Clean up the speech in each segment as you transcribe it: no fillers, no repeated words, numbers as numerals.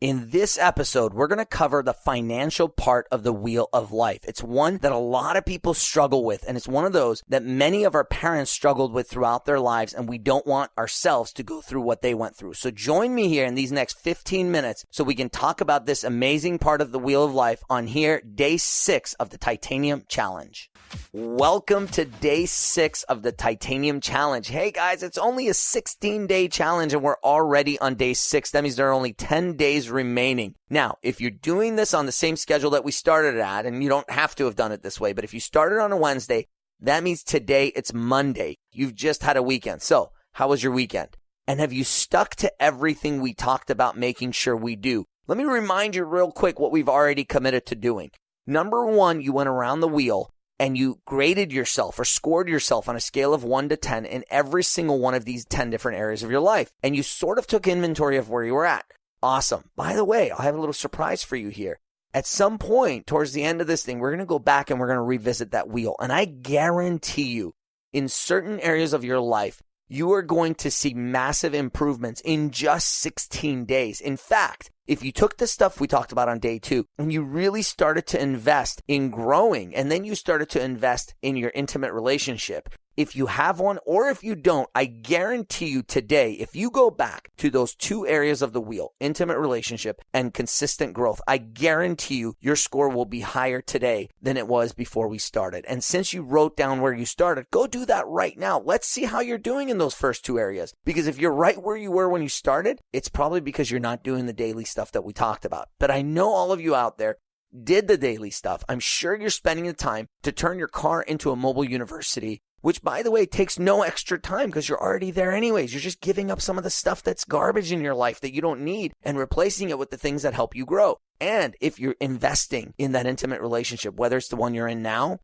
In this episode, we're going to cover the financial part of the wheel of life. It's one that a lot of people struggle with, and it's one of those that many of our parents struggled with throughout their lives, and we don't want ourselves to go through what they went through. So join me here in these next 15 minutes so we can talk about this amazing part of the wheel of life on here, day 6 of the Titanium Challenge. Welcome to day 6 of the Titanium Challenge. Hey guys, it's only a 16-day challenge and we're already on day 6. That means there are only 10 days remaining. Now, if you're doing this on the same schedule that we started at, and you don't have to have done it this way, but if you started on a Wednesday, that means today it's Monday. You've just had a weekend. So, how was your weekend? And have you stuck to everything we talked about making sure we do? Let me remind you real quick what we've already committed to doing. Number 1, you went around the wheel and you graded yourself or scored yourself on a scale of 1 to 10 in every single one of these 10 different areas of your life. And you sort of took inventory of where you were at. Awesome. By the way, I have a little surprise for you here. At some point towards the end of this thing, we're going to go back and we're going to revisit that wheel. And I guarantee you, in certain areas of your life, you are going to see massive improvements in just 16 days. In fact, if you took the stuff we talked about on day 2 and you really started to invest in growing, and then you started to invest in your intimate relationship, if you have one or if you don't, I guarantee you today, if you go back to those 2 areas of the wheel, intimate relationship and consistent growth, I guarantee you your score will be higher today than it was before we started. And since you wrote down where you started, go do that right now. Let's see how you're doing in those first 2 areas. Because if you're right where you were when you started, it's probably because you're not doing the daily stuff that we talked about. But I know all of you out there did the daily stuff. I'm sure you're spending the time to turn your car into a mobile university, which, by the way, takes no extra time because you're already there anyways. You're just giving up some of the stuff that's garbage in your life that you don't need and replacing it with the things that help you grow. And if you're investing in that intimate relationship, whether it's the one you're in now,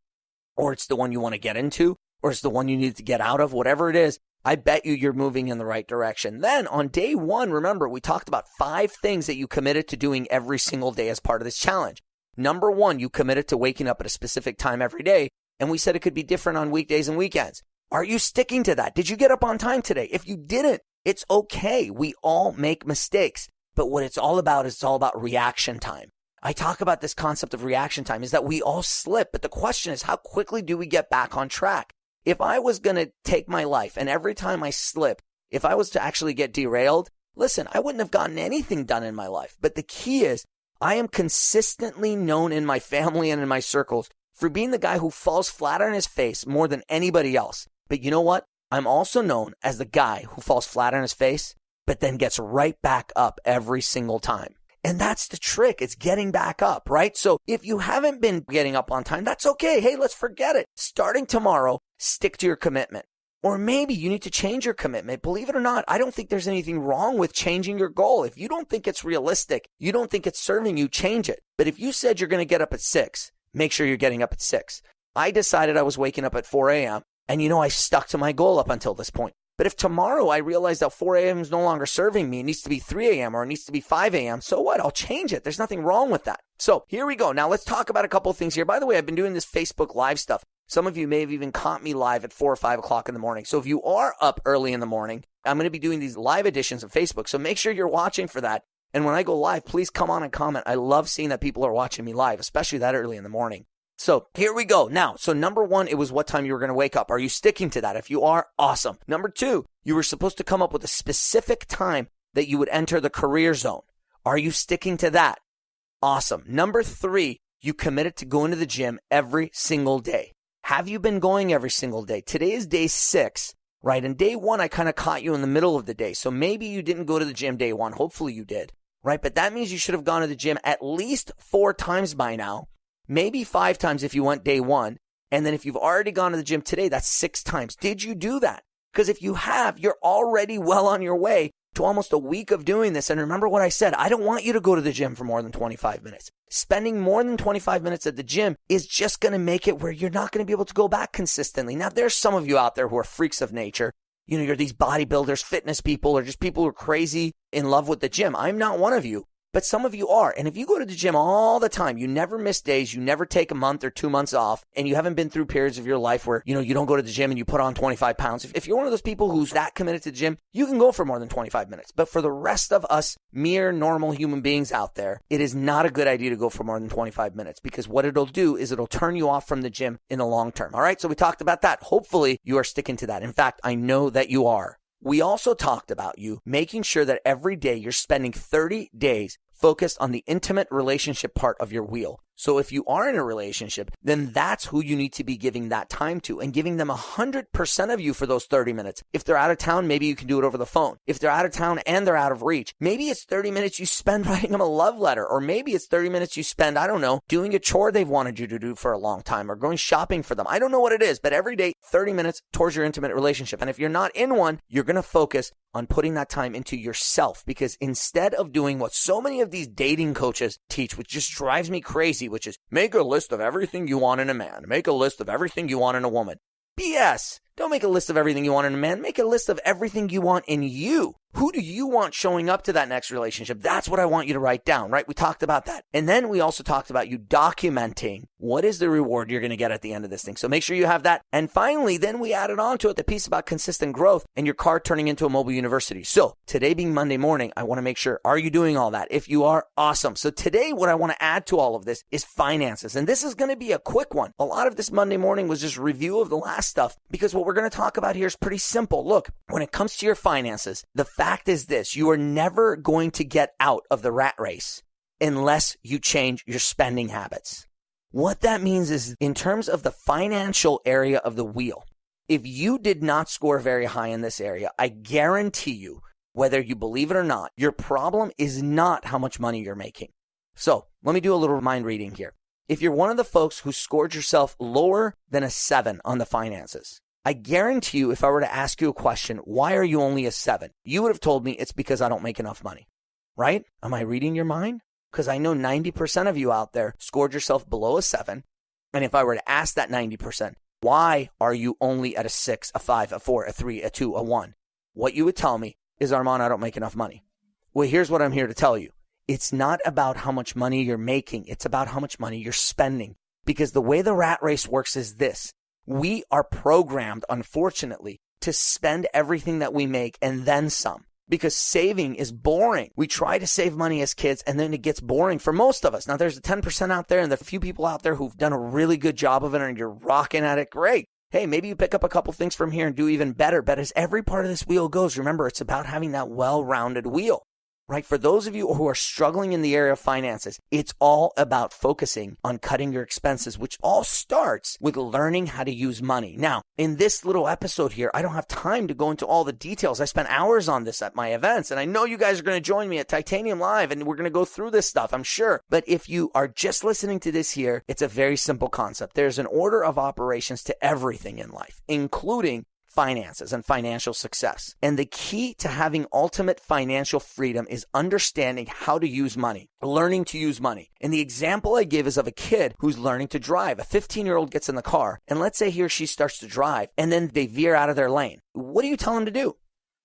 or it's the one you want to get into, or it's the one you need to get out of, whatever it is, I bet you're moving in the right direction. Then on day 1, remember, we talked about 5 things that you committed to doing every single day as part of this challenge. Number 1, you committed to waking up at a specific time every day. And we said it could be different on weekdays and weekends. Are you sticking to that? Did you get up on time today? If you didn't, it's okay. We all make mistakes. But what it's all about is it's all about reaction time. I talk about this concept of reaction time is that we all slip. But the question is, how quickly do we get back on track? If I was going to take my life and every time I slip, if I was to actually get derailed, listen, I wouldn't have gotten anything done in my life. But the key is I am consistently known in my family and in my circles for being the guy who falls flat on his face more than anybody else. But you know what? I'm also known as the guy who falls flat on his face, but then gets right back up every single time. And that's the trick. It's getting back up, right? So if you haven't been getting up on time, that's okay. Hey, let's forget it. Starting tomorrow, stick to your commitment. Or maybe you need to change your commitment. Believe it or not, I don't think there's anything wrong with changing your goal. If you don't think it's realistic, you don't think it's serving you, change it. But if you said you're going to get up at 6, make sure you're getting up at 6. I decided I was waking up at 4 a.m. and I stuck to my goal up until this point. But if tomorrow I realize that 4 a.m. is no longer serving me, it needs to be 3 a.m. or it needs to be 5 a.m., so what? I'll change it. There's nothing wrong with that. So here we go. Now let's talk about a couple of things here. By the way, I've been doing this Facebook Live stuff. Some of you may have even caught me live at 4 or 5 o'clock in the morning. So if you are up early in the morning, I'm going to be doing these live editions of Facebook. So make sure you're watching for that. And when I go live, please come on and comment. I love seeing that people are watching me live, especially that early in the morning. So here we go. Now, so number 1, it was what time you were going to wake up. Are you sticking to that? If you are, awesome. Number 2, you were supposed to come up with a specific time that you would enter the career zone. Are you sticking to that? Awesome. Number 3, you committed to going to the gym every single day. Have you been going every single day? Today is day 6, right? And day 1, I kind of caught you in the middle of the day. So maybe you didn't go to the gym day 1. Hopefully you did, right? But that means you should have gone to the gym at least 4 times by now. Maybe 5 times if you went day 1. And then if you've already gone to the gym today, that's 6 times. Did you do that? Because if you have, you're already well on your way to almost a week of doing this. And remember what I said, I don't want you to go to the gym for more than 25 minutes. Spending more than 25 minutes at the gym is just going to make it where you're not going to be able to go back consistently. Now, there's some of you out there who are freaks of nature. You're these bodybuilders, fitness people, or just people who are crazy in love with the gym. I'm not one of you. But some of you are. And if you go to the gym all the time, you never miss days, you never take a month or 2 months off, and you haven't been through periods of your life where, you don't go to the gym and you put on 25 pounds. If you're one of those people who's that committed to the gym, you can go for more than 25 minutes. But for the rest of us mere normal human beings out there, it is not a good idea to go for more than 25 minutes because what it'll do is it'll turn you off from the gym in the long term. All right. So we talked about that. Hopefully you are sticking to that. In fact, I know that you are. We also talked about you making sure that every day you're spending 30 days focused on the intimate relationship part of your wheel. So if you are in a relationship, then that's who you need to be giving that time to and giving them 100% of you for those 30 minutes. If they're out of town, maybe you can do it over the phone. If they're out of town and they're out of reach, maybe it's 30 minutes you spend writing them a love letter, or maybe it's 30 minutes you spend, I don't know, doing a chore they've wanted you to do for a long time or going shopping for them. I don't know what it is, but every day, 30 minutes towards your intimate relationship. And if you're not in one, you're going to focus on putting that time into yourself, because instead of doing what so many of these dating coaches teach, which just drives me crazy, which is make a list of everything you want in a man, make a list of everything you want in a woman. BS. Don't make a list of everything you want in a man. Make a list of everything you want in you. Who do you want showing up to that next relationship? That's what I want you to write down, right? We talked about that. And then we also talked about you documenting what is the reward you're going to get at the end of this thing. So make sure you have that. And finally, then we added on to it the piece about consistent growth and your car turning into a mobile university. So today being Monday morning, I want to make sure, are you doing all that? If you are, awesome. So today, what I want to add to all of this is finances. And this is going to be a quick one. A lot of this Monday morning was just review of the last stuff, because what we're going to talk about here is pretty simple. Look, when it comes to your finances, the fact is this: you are never going to get out of the rat race unless you change your spending habits. What that means is, in terms of the financial area of the wheel, if you did not score very high in this area, I guarantee you, whether you believe it or not, your problem is not how much money you're making. So let me do a little mind reading here. If you're one of the folks who scored yourself lower than a 7 on the finances, I guarantee you, if I were to ask you a question, why are you only a 7? You would have told me it's because I don't make enough money, right? Am I reading your mind? Because I know 90% of you out there scored yourself below a 7. And if I were to ask that 90%, why are you only at a 6, a 5, a 4, a 3, a 2, a 1? What you would tell me is, Armand, I don't make enough money. Well, here's what I'm here to tell you. It's not about how much money you're making. It's about how much money you're spending. Because the way the rat race works is this. We are programmed, unfortunately, to spend everything that we make and then some, because saving is boring. We try to save money as kids and then it gets boring for most of us. Now, there's the 10% out there and the few people out there who've done a really good job of it and you're rocking at it. Great. Hey, maybe you pick up a couple things from here and do even better. But as every part of this wheel goes, remember, it's about having that well-rounded wheel. Right? For those of you who are struggling in the area of finances, it's all about focusing on cutting your expenses, which all starts with learning how to use money. Now, in this little episode here, I don't have time to go into all the details. I spent hours on this at my events, and I know you guys are going to join me at Titanium Live, and we're going to go through this stuff, I'm sure. But if you are just listening to this here, it's a very simple concept. There's an order of operations to everything in life, including finances and financial success. And the key to having ultimate financial freedom is understanding how to use money, learning to use money. And the example I give is of a kid who's learning to drive. A 15-year-old gets in the car, and let's say he or she starts to drive, and then they veer out of their lane. What do you tell them to do?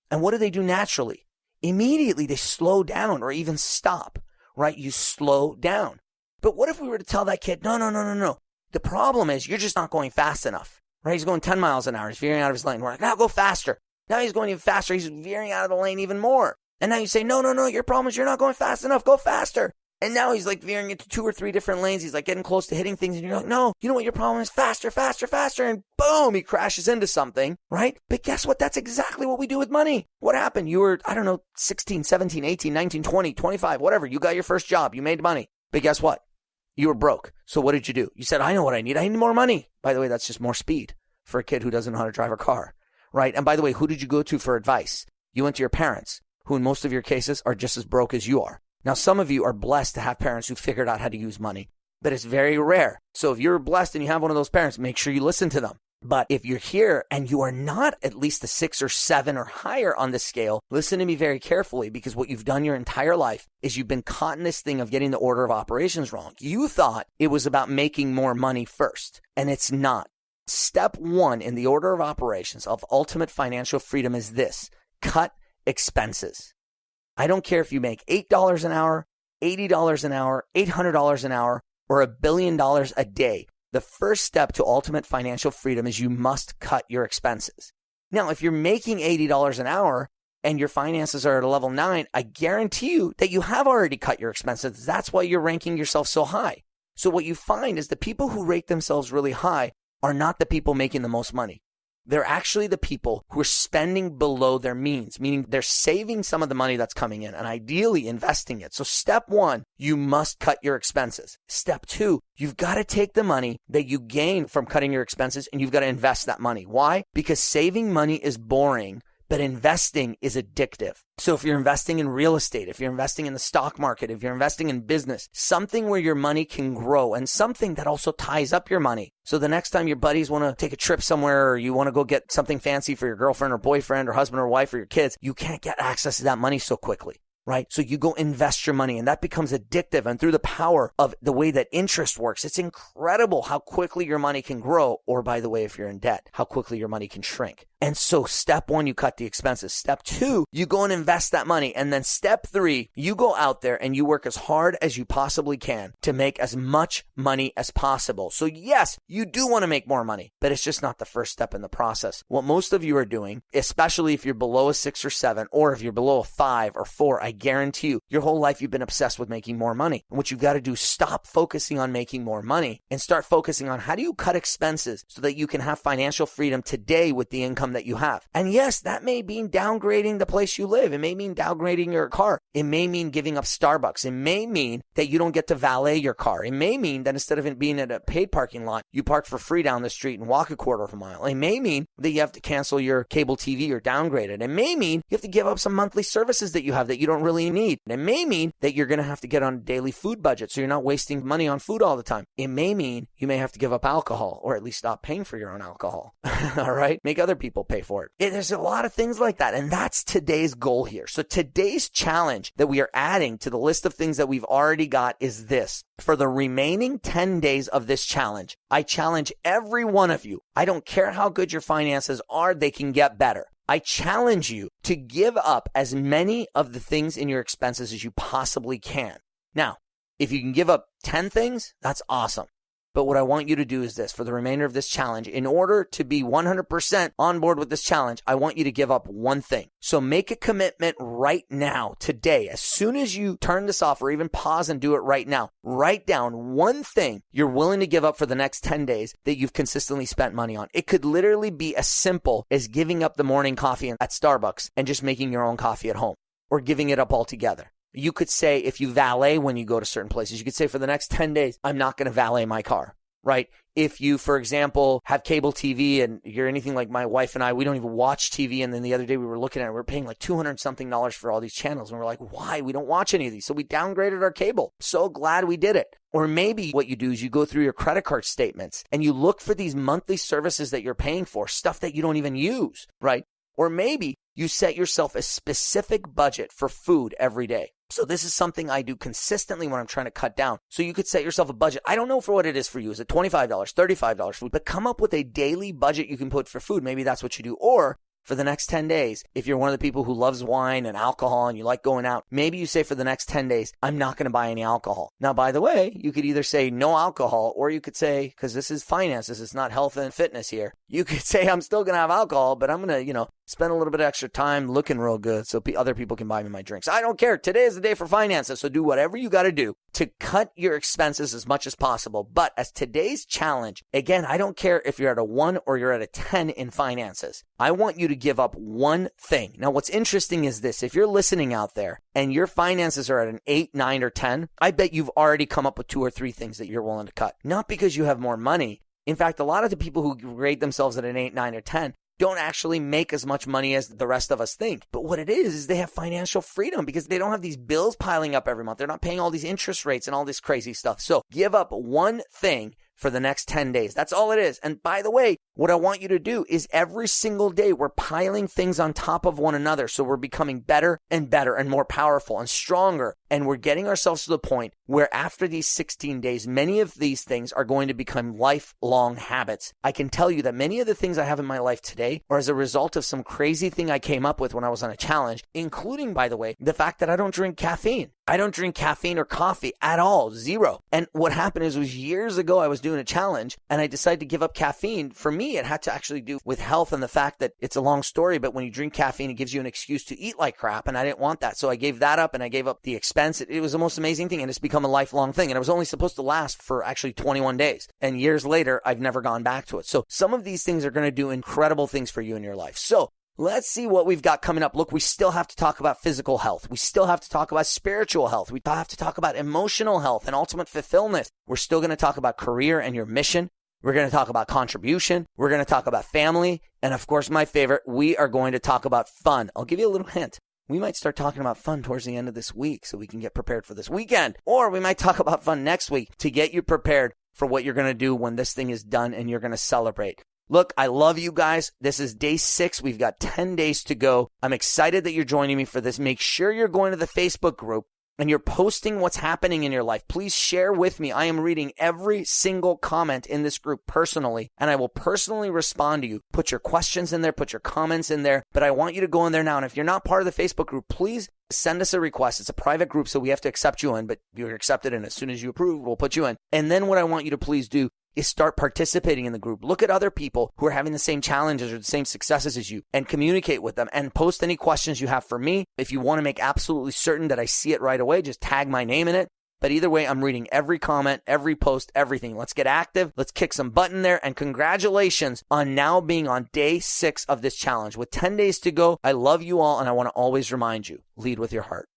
And what do they do naturally? Immediately, they slow down or even stop, right? You slow down. But what if we were to tell that kid, no. The problem is you're just not going fast enough. Right? He's going 10 miles an hour. He's veering out of his lane. We're like, now go faster. Now he's going even faster. He's veering out of the lane even more. And now you say, no. Your problem is you're not going fast enough. Go faster. And now he's like veering into 2 or 3 different lanes. He's like getting close to hitting things. And you're like, no, you know what your problem is? Faster. And boom, he crashes into something, right? But guess what? That's exactly what we do with money. What happened? You were, 16, 17, 18, 19, 20, 25, whatever. You got your first job. You made money. But guess what? You were broke. So what did you do? You said, I know what I need. I need more money. By the way, that's just more speed for a kid who doesn't know how to drive a car, right? And by the way, who did you go to for advice? You went to your parents, who in most of your cases are just as broke as you are. Now, some of you are blessed to have parents who figured out how to use money, but it's very rare. So if you're blessed and you have one of those parents, make sure you listen to them. But if you're here and you are not at least a 6 or 7 or higher on the scale, listen to me very carefully, because what you've done your entire life is you've been caught in this thing of getting the order of operations wrong. You thought it was about making more money first, and it's not. Step 1 in the order of operations of ultimate financial freedom is this: cut expenses. I don't care if you make $8 an hour $80 an hour, $800 an hour, or $1 billion a day, the first step to ultimate financial freedom is you must cut your expenses. Now, if you're making $80 an hour and your finances are at a level 9, I guarantee you that you have already cut your expenses. That's why you're ranking yourself so high. So what you find is the people who rate themselves really high are not the people making the most money. They're actually the people who are spending below their means, meaning they're saving some of the money that's coming in and ideally investing it. So step 1, you must cut your expenses. Step 2, you've got to take the money that you gain from cutting your expenses and you've got to invest that money. Why? Because saving money is boring, but investing is addictive. So if you're investing in real estate, if you're investing in the stock market, if you're investing in business, something where your money can grow and something that also ties up your money. So the next time your buddies want to take a trip somewhere or you want to go get something fancy for your girlfriend or boyfriend or husband or wife or your kids, you can't get access to that money so quickly. Right? So you go invest your money and that becomes addictive. And through the power of the way that interest works, it's incredible how quickly your money can grow. Or by the way, if you're in debt, how quickly your money can shrink. And so step 1, you cut the expenses. Step 2, you go and invest that money. And then step 3, you go out there and you work as hard as you possibly can to make as much money as possible. So yes, you do want to make more money, but it's just not the first step in the process. What most of you are doing, especially if you're below a 6 or 7, or if you're below a 5 or 4, I guarantee you, your whole life you've been obsessed with making more money. And what you've got to do is stop focusing on making more money and start focusing on how do you cut expenses so that you can have financial freedom today with the income that you have. And yes, that may mean downgrading the place you live. It may mean downgrading your car. It may mean giving up Starbucks. It may mean that you don't get to valet your car. It may mean that instead of it being at a paid parking lot, you park for free down the street and walk a quarter of a mile. It may mean that you have to cancel your cable TV or downgrade it. It may mean you have to give up some monthly services that you have that you don't really need. It may mean that you're going to have to get on a daily food budget so you're not wasting money on food all the time. It may mean you may have to give up alcohol or at least stop paying for your own alcohol. All right? Make other people pay for it. There's a lot of things like that. And that's today's goal here. So today's challenge that we are adding to the list of things that we've already got is this. For the remaining 10 days of this challenge, I challenge every one of you. I don't care how good your finances are, they can get better. I challenge you to give up as many of the things in your expenses as you possibly can. Now, if you can give up 10 things, that's awesome. But what I want you to do is this, for the remainder of this challenge, in order to be 100% on board with this challenge, I want you to give up one thing. So make a commitment right now, today, as soon as you turn this off or even pause and do it right now, write down one thing you're willing to give up for the next 10 days that you've consistently spent money on. It could literally be as simple as giving up the morning coffee at Starbucks and just making your own coffee at home, or giving it up altogether. You could say, if you valet when you go to certain places, you could say for the next 10 days, I'm not going to valet my car, right? If you, for example, have cable TV and you're anything like my wife and I, we don't even watch TV. And then the other day we were looking at it, we were paying like $200 something for all these channels. And we're like, why? We don't watch any of these. So we downgraded our cable. So glad we did it. Or maybe what you do is you go through your credit card statements and you look for these monthly services that you're paying for, stuff that you don't even use, right? Or maybe you set yourself a specific budget for food every day. So this is something I do consistently when I'm trying to cut down. So you could set yourself a budget. I don't know for what it is for you. Is it $25, $35 food? But come up with a daily budget you can put for food. Maybe that's what you do. Or for the next 10 days, if you're one of the people who loves wine and alcohol and you like going out, maybe you say for the next 10 days, I'm not going to buy any alcohol. Now, by the way, you could either say no alcohol, or you could say, because this is finances, it's not health and fitness here, you could say I'm still going to have alcohol, but I'm going to, spend a little bit of extra time looking real good so other people can buy me my drinks. I don't care. Today is the day for finances, so do whatever you got to do to cut your expenses as much as possible. But as today's challenge, again, I don't care if you're at a 1 or you're at a 10 in finances. I want you to give up one thing. Now, what's interesting is this. If you're listening out there and your finances are at an 8, 9, or 10, I bet you've already come up with 2 or 3 things that you're willing to cut. Not because you have more money. In fact, a lot of the people who grade themselves at an 8, 9, or 10 don't actually make as much money as the rest of us think. But what it is they have financial freedom because they don't have these bills piling up every month. They're not paying all these interest rates and all this crazy stuff. So give up one thing for the next 10 days. That's all it is. And by the way, what I want you to do is every single day we're piling things on top of one another. So we're becoming better and more powerful and stronger. And we're getting ourselves to the point where after these 16 days, many of these things are going to become lifelong habits. I can tell you that many of the things I have in my life today are as a result of some crazy thing I came up with when I was on a challenge, including, by the way, the fact that I don't drink caffeine. I don't drink caffeine or coffee at all, zero. And what happened is, it was years ago, I was doing a challenge and I decided to give up caffeine. For me, it had to actually do with health and the fact that it's a long story, but when you drink caffeine, it gives you an excuse to eat like crap. And I didn't want that. So I gave that up and I gave up the expense. It was the most amazing thing, and it's become a lifelong thing. And it was only supposed to last for actually 21 days. And years later, I've never gone back to it. So some of these things are going to do incredible things for you in your life. So let's see what we've got coming up. Look, we still have to talk about physical health. We still have to talk about spiritual health. We have to talk about emotional health and ultimate fulfillment. We're still going to talk about career and your mission. We're going to talk about contribution. We're going to talk about family. And of course, my favorite, we are going to talk about fun. I'll give you a little hint. We might start talking about fun towards the end of this week so we can get prepared for this weekend. Or we might talk about fun next week to get you prepared for what you're going to do when this thing is done and you're going to celebrate. Look, I love you guys. This is day 6. We've got 10 days to go. I'm excited that you're joining me for this. Make sure you're going to the Facebook group and you're posting what's happening in your life. Please share with me. I am reading every single comment in this group personally, and I will personally respond to you. Put your questions in there, put your comments in there, but I want you to go in there now. And if you're not part of the Facebook group, please send us a request. It's a private group, so we have to accept you in, but you're accepted in. As soon as you approve, we'll put you in. And then what I want you to please do is start participating in the group. Look at other people who are having the same challenges or the same successes as you and communicate with them and post any questions you have for me. If you want to make absolutely certain that I see it right away, just tag my name in it. But either way, I'm reading every comment, every post, everything. Let's get active. Let's kick some butt in there. And congratulations on now being on day 6 of this challenge. With 10 days to go, I love you all, and I want to always remind you, lead with your heart.